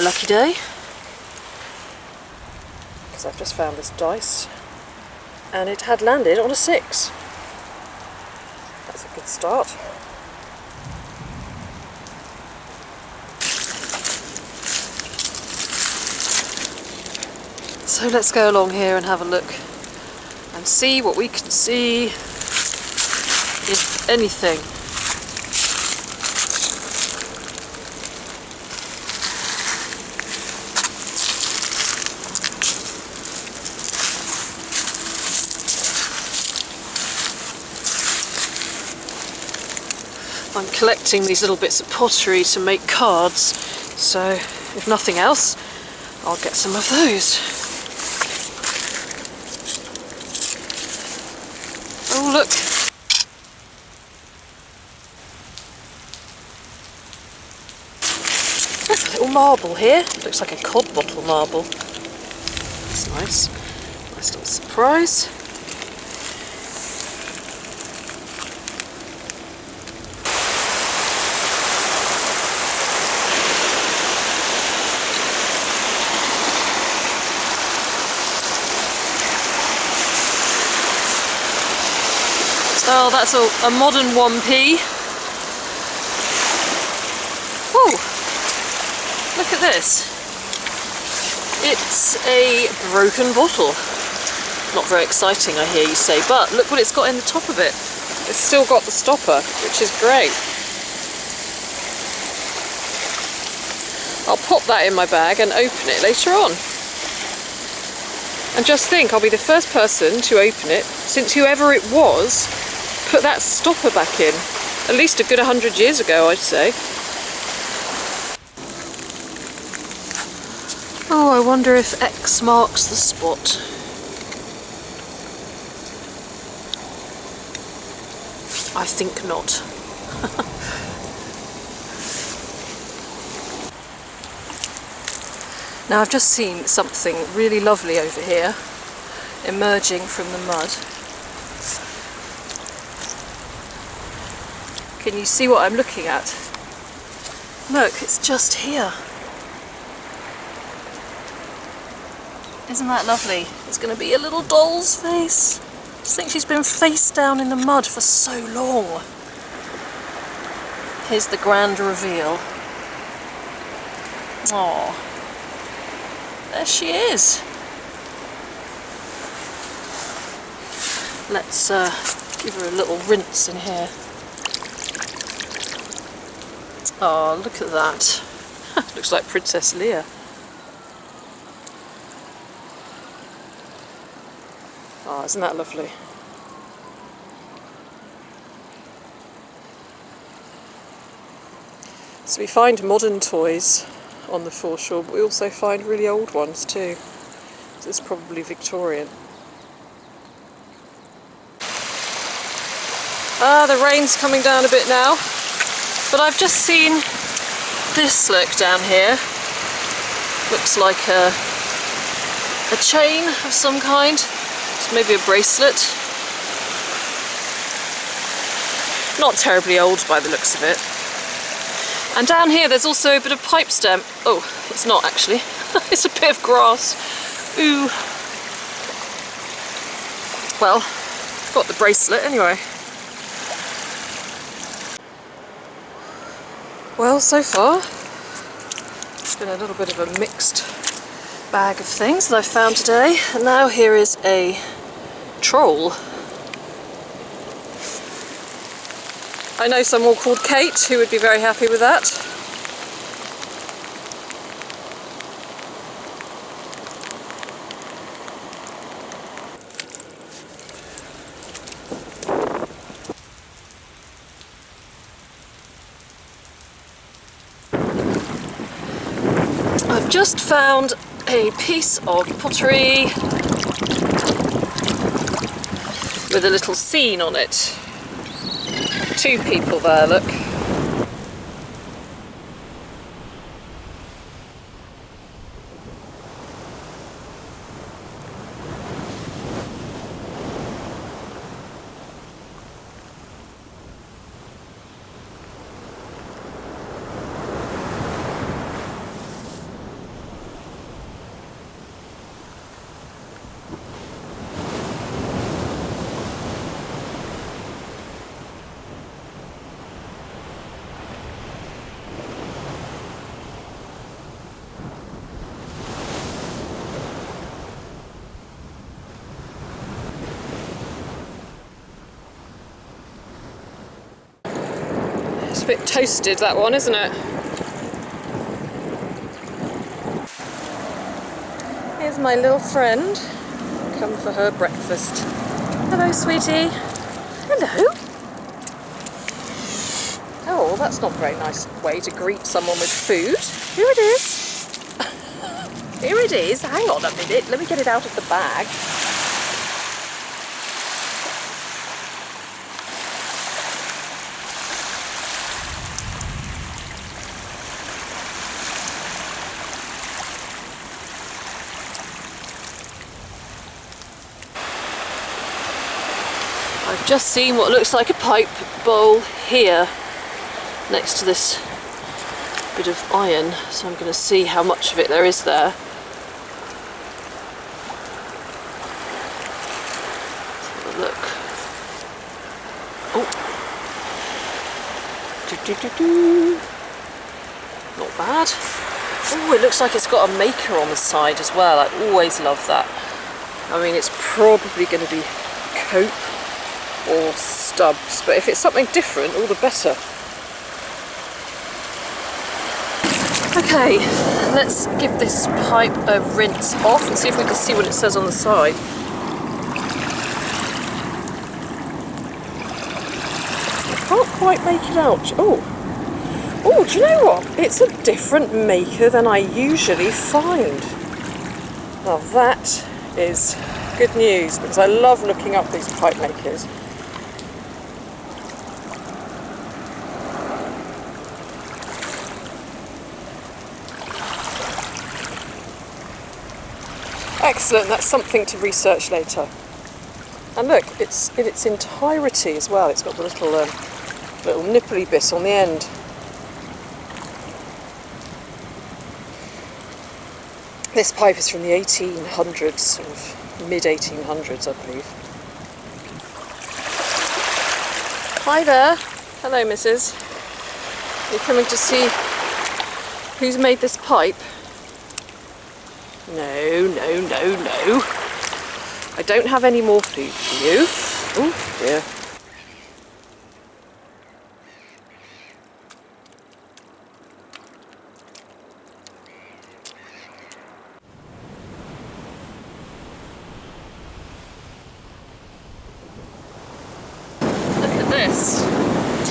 lucky day, because I've just found this dice and it had landed on a 6. That's a good start. So let's go along here and have a look and see what we can see, if anything. I'm collecting these little bits of pottery to make cards, so if nothing else, I'll get some of those. Oh look! There's a little marble here. Looks like a cod bottle marble. That's nice. Nice little surprise. Oh, that's a modern 1p. Ooh, look at this. It's a broken bottle. Not very exciting, I hear you say, but look what it's got in the top of it. It's still got the stopper, which is great. I'll pop that in my bag and open it later on. And just think, I'll be the first person to open it since whoever it was put that stopper back in. At least a good 100 years ago, I'd say. Oh, I wonder if X marks the spot. I think not. Now I've just seen something really lovely over here, emerging from the mud. Can you see what I'm looking at? Look, it's just here. Isn't that lovely? It's going to be a little doll's face. I just think she's been face down in the mud for so long. Here's the grand reveal. Aww. There she is. Let's give her a little rinse in here. Oh, look at that. Looks like Princess Leia. Oh, isn't that lovely? So we find modern toys on the foreshore, but we also find really old ones too. So it's probably Victorian. Ah, the rain's coming down a bit now. But I've just seen this look down here. Looks like a chain of some kind. It's maybe a bracelet. Not terribly old by the looks of it. And down here there's also a bit of pipe stem. Oh, it's not actually. It's a bit of grass. Ooh. Well, I've got the bracelet anyway. Well, so far, it's been a little bit of a mixed bag of things that I found today. And now here is a troll. I know someone called Kate who would be very happy with that. I've just found a piece of pottery with a little scene on it. 2 people there, look. bit toasted, that one, isn't it? Here's my little friend. Come for her breakfast. Hello, sweetie. Hello. Oh, that's not a very nice way to greet someone with food. Here it is. Here it is. Hang on a minute. Let me get it out of the bag. I've just seen what looks like a pipe bowl here next to this bit of iron, so I'm going to see how much of it there is there. Let's have a look. Oh, not bad. Oh, it looks like it's got a maker on the side as well. I always love that. I mean, it's probably going to be cope or stubs, but if it's something different, all the better. Okay, let's give this pipe a rinse off and see if we can see what it says on the side. I can't quite make it out. Oh, do you know what? It's a different maker than I usually find. Now that is good news, because I love looking up these pipe makers. Excellent, that's something to research later. And look, it's in its entirety as well. It's got the little nipply bit on the end. This pipe is from the 1800s, sort of mid-1800s, I believe. Hi there. Hello, missus. Are you coming to see who's made this pipe? No. I don't have any more food for you. Oh dear. Look at this.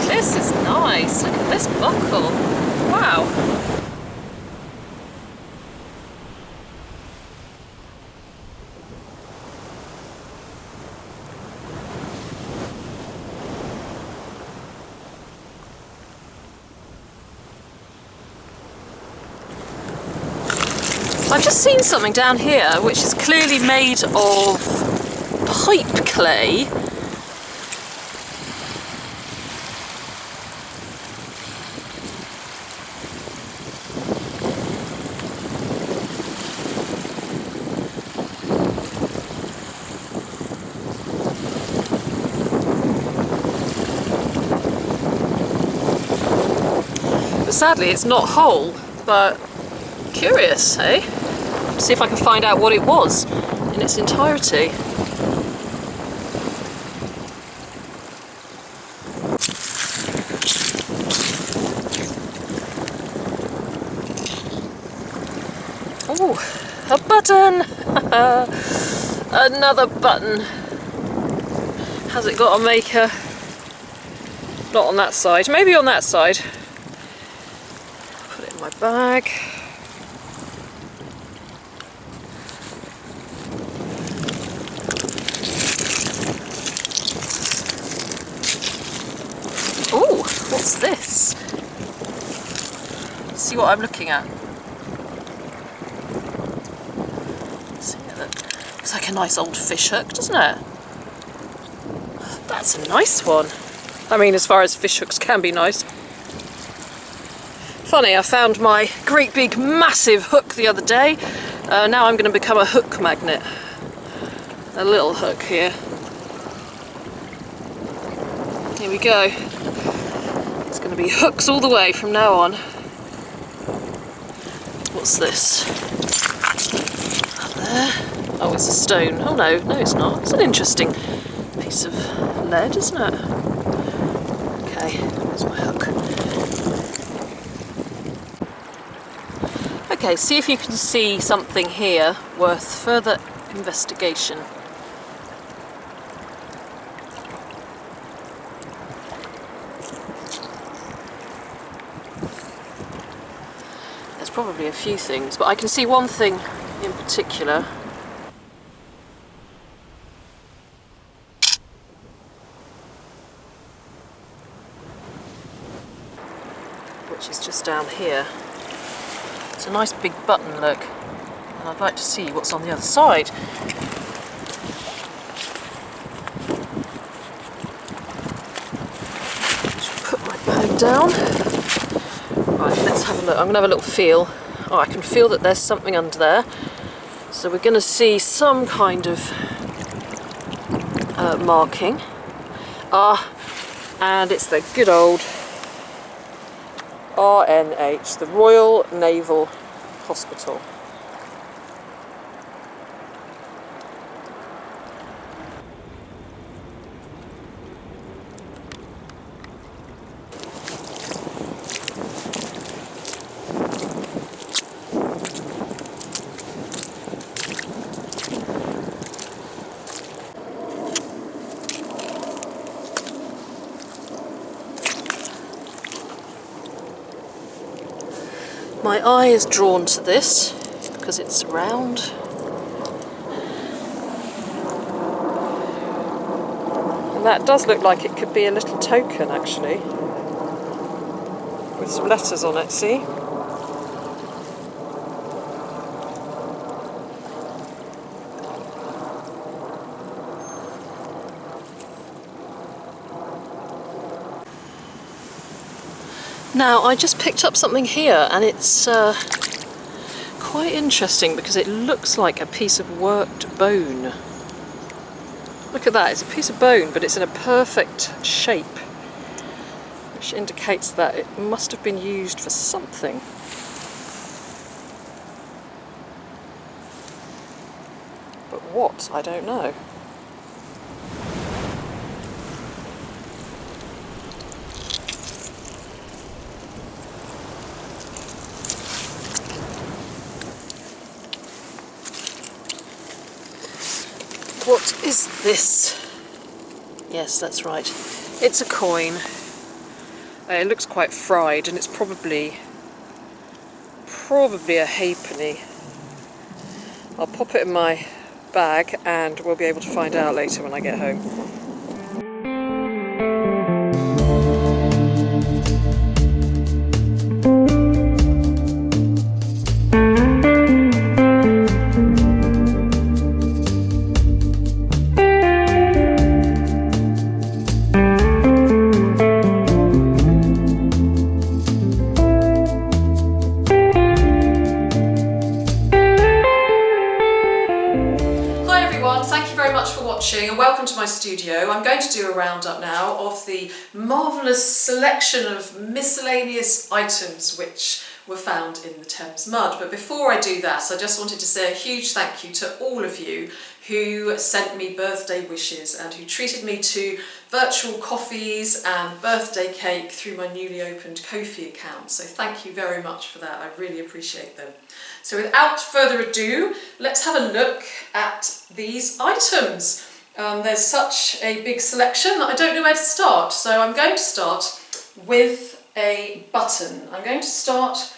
This is nice. Look at this buckle. Wow. I've just seen something down here which is clearly made of pipe clay. But sadly it's not whole, but curious, eh? See if I can find out what it was in its entirety. Oh, a button! Another button. Has it got a maker? Not on that side, maybe on that side. Put it in my bag. Oh, what's this? See what I'm looking at. See, that looks like a nice old fish hook, doesn't it? That's a nice one. I mean, as far as fish hooks can be nice. Funny, I found my great big massive hook the other day. Now I'm going to become a hook magnet. A little hook here. Here we go. It's going to be hooks all the way from now on. What's this? Up there. Oh, it's a stone. Oh no, it's not. It's an interesting piece of lead, isn't it? Okay, there's my hook. Okay, see if you can see something here worth further investigation. There's probably a few things, but I can see one thing in particular. Which is just down here. It's a nice big button, look. And I'd like to see what's on the other side. Just put my bag down. Right, let's have a look. I'm going to have a little feel. Oh, I can feel that there's something under there. So we're going to see some kind of marking. And it's the good old RNH, the Royal Naval Hospital. My eye is drawn to this because it's round. And that does look like it could be a little token, actually, with some letters on it, see? Now, I just picked up something here, and it's quite interesting because it looks like a piece of worked bone. Look at that, it's a piece of bone, but it's in a perfect shape, which indicates that it must have been used for something. But what? I don't know. What is this? Yes, that's right. It's a coin. It looks quite fried, and it's probably a halfpenny. I'll pop it in my bag, and we'll be able to find out later when I get home. And welcome to my studio. I'm going to do a roundup now of the marvellous selection of miscellaneous items which were found in the Thames mud. But before I do that, I just wanted to say a huge thank you to all of you who sent me birthday wishes and who treated me to virtual coffees and birthday cake through my newly opened KoFi account. So thank you very much for that. I really appreciate them. So without further ado, let's have a look at these items. There's such a big selection that I don't know where to start. So I'm going to start with a button. I'm going to start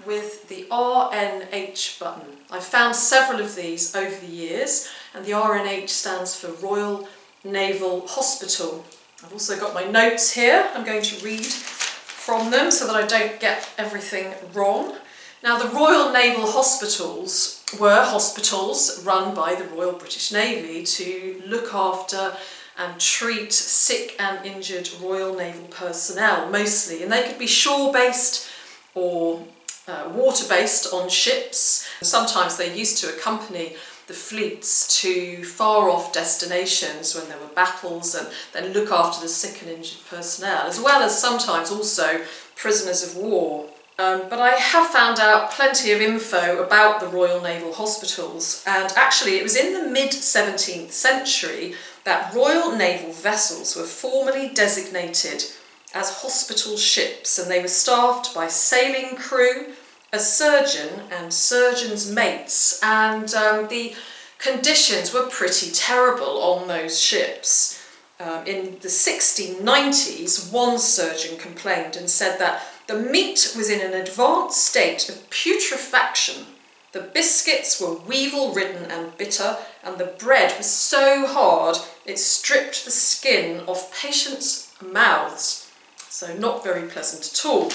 with the RNH button. I've found several of these over the years, and the RNH stands for Royal Naval Hospital. I've also got my notes here. I'm going to read from them so that I don't get everything wrong. Now, the Royal Naval Hospitals were hospitals run by the Royal British Navy to look after and treat sick and injured Royal Naval personnel, mostly. And they could be shore-based or water-based on ships. Sometimes they used to accompany the fleets to far-off destinations when there were battles and then look after the sick and injured personnel, as well as sometimes also prisoners of war. But I have found out plenty of info about the Royal Naval Hospitals, and actually it was in the mid-17th century that Royal Naval vessels were formally designated as hospital ships, and they were staffed by sailing crew, a surgeon and surgeons' mates, and the conditions were pretty terrible on those ships. In the 1690s, one surgeon complained and said that the meat was in an advanced state of putrefaction. The biscuits were weevil-ridden and bitter, and the bread was so hard it stripped the skin off patients' mouths. So not very pleasant at all.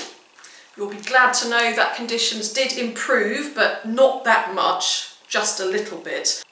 You'll be glad to know that conditions did improve, but not that much, just a little bit.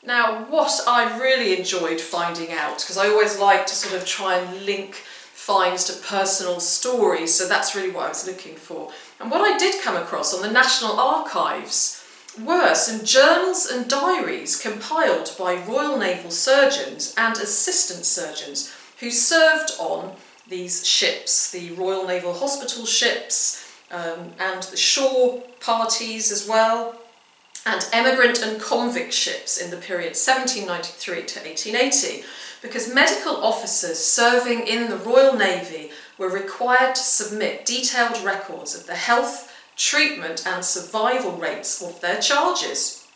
Now, what I really enjoyed finding out, because I always like to sort of try and link finds to personal stories, so that's really what I was looking for. And what I did come across on the National Archives were some journals and diaries compiled by Royal Naval surgeons and assistant surgeons who served on these ships, the Royal Naval Hospital ships, and the shore parties as well, and emigrant and convict ships in the period 1793 to 1880, because medical officers serving in the Royal Navy were required to submit detailed records of the health, treatment and survival rates of their charges.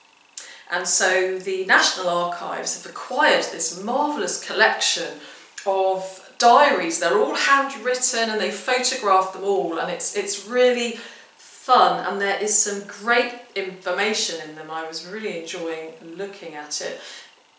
And so the National Archives have acquired this marvellous collection of diaries. They're all handwritten and they photographed them all, and it's really fun, and there is some great information in them. I was really enjoying looking at it.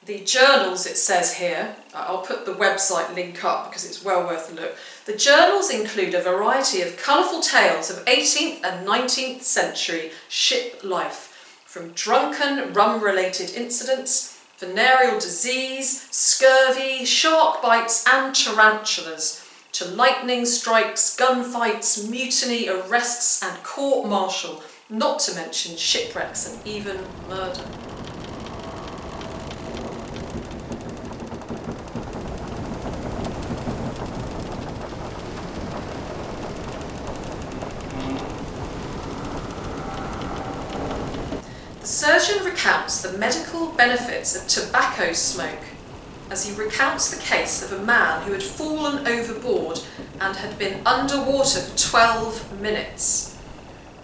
The journals, it says here, I'll put the website link up because it's well worth a look. The journals include a variety of colourful tales of 18th and 19th century ship life, from drunken rum-related incidents, venereal disease, scurvy, shark bites and tarantulas, to lightning strikes, gunfights, mutiny, arrests and court-martial, not to mention shipwrecks and even murder. The surgeon recounts the medical benefits of tobacco smoke as he recounts the case of a man who had fallen overboard and had been underwater for 12 minutes.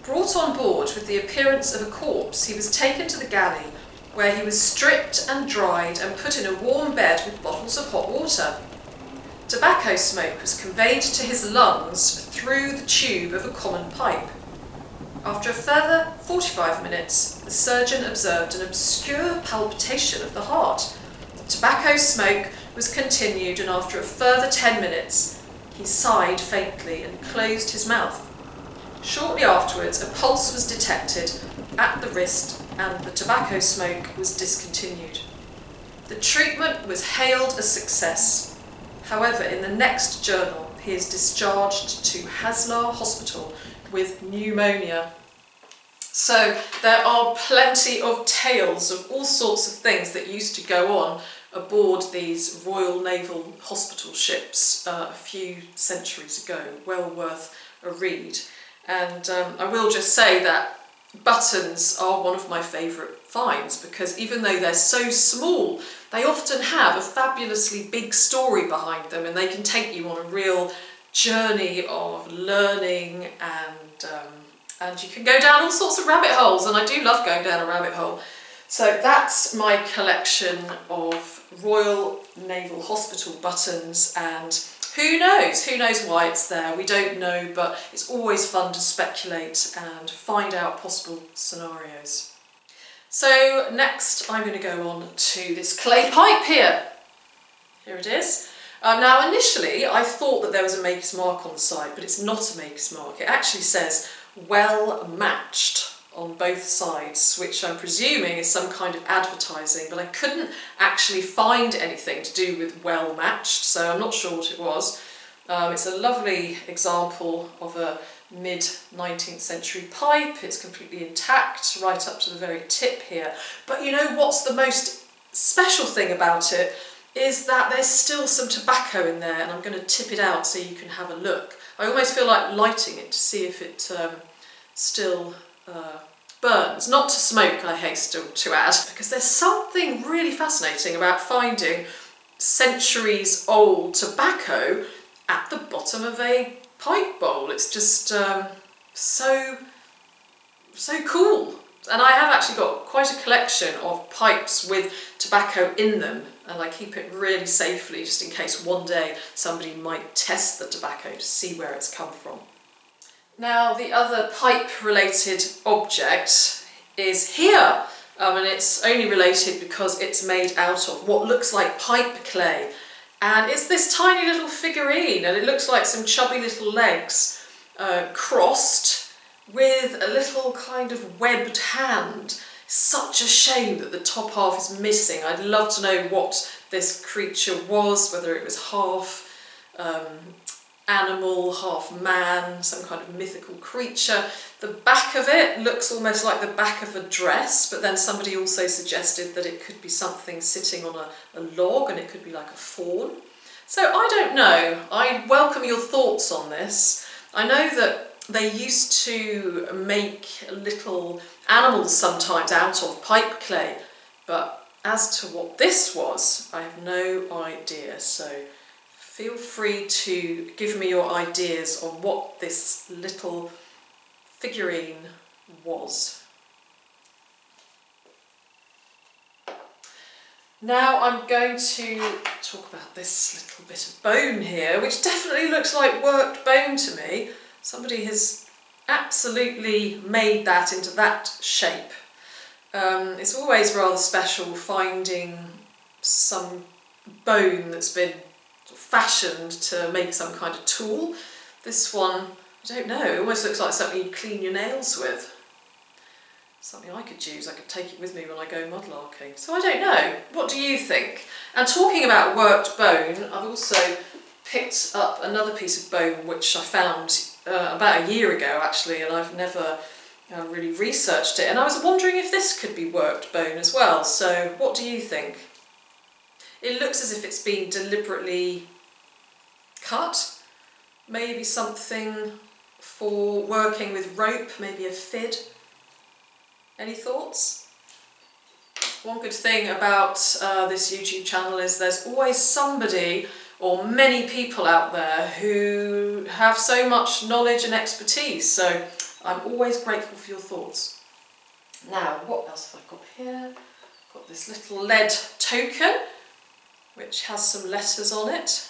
Brought on board with the appearance of a corpse, he was taken to the galley, where he was stripped and dried and put in a warm bed with bottles of hot water. Tobacco smoke was conveyed to his lungs through the tube of a common pipe. After a further 45 minutes, the surgeon observed an obscure palpitation of the heart. The tobacco smoke was continued, and after a further 10 minutes, he sighed faintly and closed his mouth. Shortly afterwards, a pulse was detected at the wrist and the tobacco smoke was discontinued. The treatment was hailed a success. However, in the next journal, he is discharged to Haslar Hospital with pneumonia. So there are plenty of tales of all sorts of things that used to go on aboard these Royal Naval Hospital ships a few centuries ago. Well worth a read. And I will just say that buttons are one of my favourite finds, because even though they're so small, they often have a fabulously big story behind them, and they can take you on a real journey of learning, and you can go down all sorts of rabbit holes, and I do love going down a rabbit hole. So that's my collection of Royal Naval Hospital buttons, and who knows why it's there. We don't know, but it's always fun to speculate and find out possible scenarios. So next I'm going to go on to this clay pipe here. Here it is. Now initially I thought that there was a maker's mark on the side, but it's not a maker's mark. It actually says well matched on both sides, which I'm presuming is some kind of advertising, but I couldn't actually find anything to do with well matched, so I'm not sure what it was. It's a lovely example of a mid-19th century pipe. It's completely intact right up to the very tip here. But you know what's the most special thing about it is that there's still some tobacco in there, and I'm going to tip it out so you can have a look. I almost feel like lighting it to see if it still burns. Not to smoke, I hasten to add, because there's something really fascinating about finding centuries old tobacco at the bottom of a pipe bowl. It's just so so cool. And I have actually got quite a collection of pipes with tobacco in them, and I keep it really safely just in case one day somebody might test the tobacco to see where it's come from. Now the other pipe related object is here, and it's only related because it's made out of what looks like pipe clay, and it's this tiny little figurine, and it looks like some chubby little legs crossed with a little kind of webbed hand. Such a shame that the top half is missing. I'd love to know what this creature was, whether it was half animal, half man, some kind of mythical creature. The back of it looks almost like the back of a dress, but then somebody also suggested that it could be something sitting on a log, and it could be like a fawn. So I don't know. I welcome your thoughts on this. I know that they used to make little animals sometimes out of pipe clay, but as to what this was, I have no idea. So feel free to give me your ideas on what this little figurine was. Now I'm going to talk about this little bit of bone here, which definitely looks like worked bone to me. Somebody has absolutely made that into that shape. It's always rather special finding some bone that's been fashioned to make some kind of tool. This one, I don't know, it almost looks like something you clean your nails with. Something I could use, I could take it with me when I go mudlarking. So I don't know, what do you think? And talking about worked bone, I've also picked up another piece of bone which I found about a year ago actually, and I've never really researched it, and I was wondering if this could be worked bone as well. So what do you think? It looks as if it's been deliberately cut, maybe something for working with rope, maybe a fid. Any thoughts? One good thing about this YouTube channel is there's always somebody or many people out there who have so much knowledge and expertise, so I'm always grateful for your thoughts. Now, what else have I got here? Got this little lead token, which has some letters on it.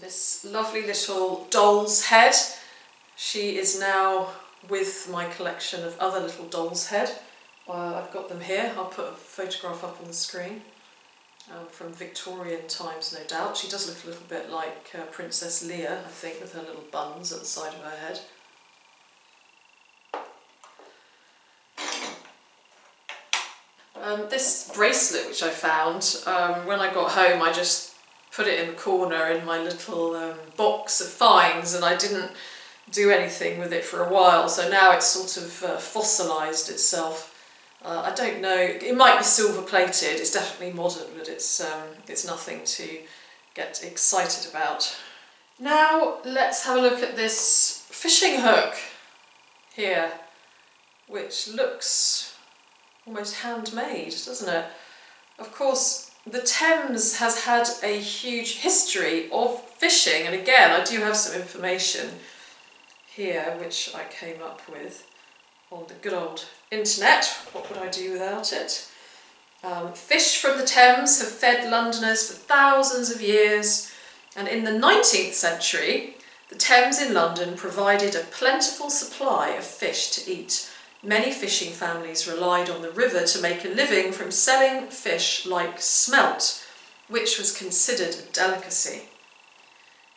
This lovely little doll's head. She is now with my collection of other little doll's head. I've got them here. I'll put a photograph up on the screen. From Victorian times, no doubt. She does look a little bit like Princess Leia, I think, with her little buns at the side of her head. This bracelet which I found, when I got home I just put it in the corner in my little box of finds, and I didn't do anything with it for a while, so now it's sort of fossilised itself. I don't know, it might be silver plated, it's definitely modern, but it's nothing to get excited about. Now let's have a look at this fishing hook here, which looks almost handmade, doesn't it? Of course, the Thames has had a huge history of fishing, and again I do have some information here which I came up with on the good old internet. What would I do without it? Fish from the Thames have fed Londoners for thousands of years, and in the 19th century the Thames in London provided a plentiful supply of fish to eat. Many fishing families relied on the river to make a living from selling fish like smelt, which was considered a delicacy.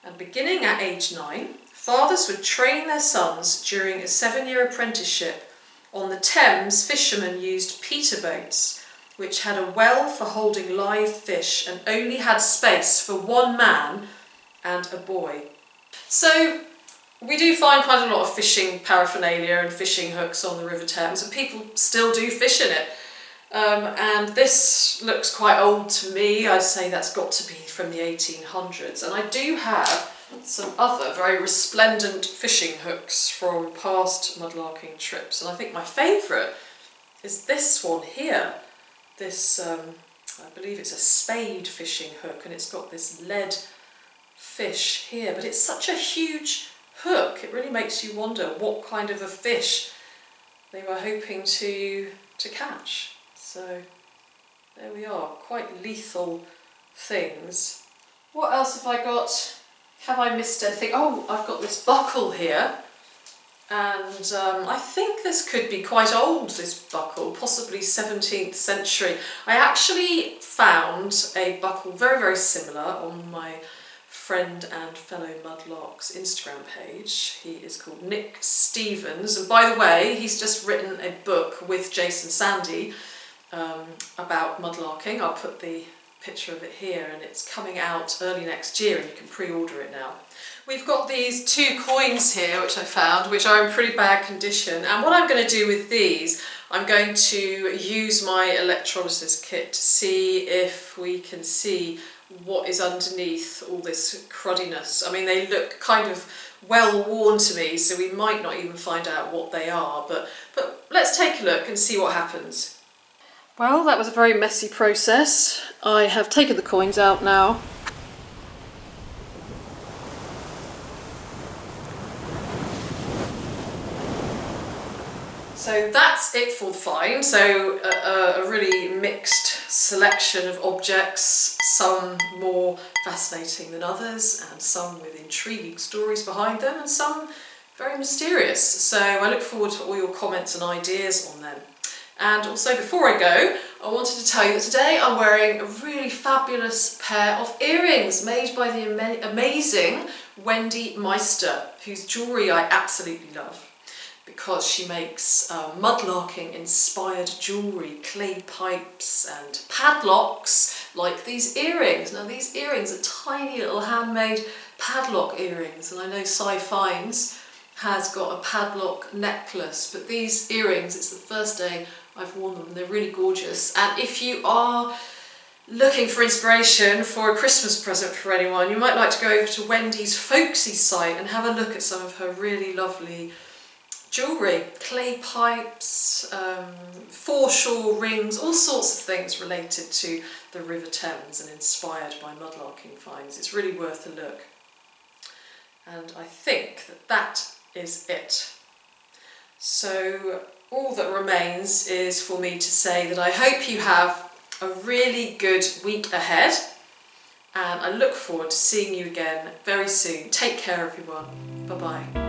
And beginning at age 9, fathers would train their sons during a 7-year apprenticeship. On the Thames, fishermen used Peter boats, which had a well for holding live fish and only had space for one man and a boy. So we do find quite a lot of fishing paraphernalia and fishing hooks on the River Thames, and people still do fish in it. And this looks quite old to me. I'd say that's got to be from the 1800s. And I do have some other very resplendent fishing hooks from past mudlarking trips, and I think my favourite is this one here. This, I believe it's a spade fishing hook, and it's got this lead fish here, but it's such a huge hook, it really makes you wonder what kind of a fish they were hoping to catch. So there we are, quite lethal things. What else have I got? Have I missed anything? Oh, I've got this buckle here, and I think this could be quite old, this buckle, possibly 17th century. I actually found a buckle very, very similar on my friend and fellow Mudlark's Instagram page. He is called Nick Stevens, and by the way, he's just written a book with Jason Sandy about mudlarking. I'll put the picture of it here, and it's coming out early next year, and you can pre-order it now. We've got these 2 coins here which I found, which are in pretty bad condition, and what I'm going to do with these, I'm going to use my electrolysis kit to see if we can see what is underneath all this cruddiness. I mean, they look kind of well worn to me, so we might not even find out what they are, but let's take a look and see what happens. Well, that was a very messy process. I have taken the coins out now. So that's it for the find. So a really mixed selection of objects, some more fascinating than others, and some with intriguing stories behind them, and some very mysterious. So I look forward to all your comments and ideas on them. And also, before I go, I wanted to tell you that today I'm wearing a really fabulous pair of earrings made by the amazing Wendy Meister, whose jewellery I absolutely love, because she makes mudlarking inspired jewellery, clay pipes and padlocks like these earrings. Now these earrings are tiny little handmade padlock earrings, and I know Cy Fines has got a padlock necklace, but these earrings, it's the first day I've worn them, and they're really gorgeous. And if you are looking for inspiration for a Christmas present for anyone, you might like to go over to Wendy's Folksy site and have a look at some of her really lovely jewellery, clay pipes, foreshore rings, all sorts of things related to the River Thames and inspired by mudlarking finds. It's really worth a look. And I think that is it. So all that remains is for me to say that I hope you have a really good week ahead, and I look forward to seeing you again very soon. Take care, everyone. Bye-bye.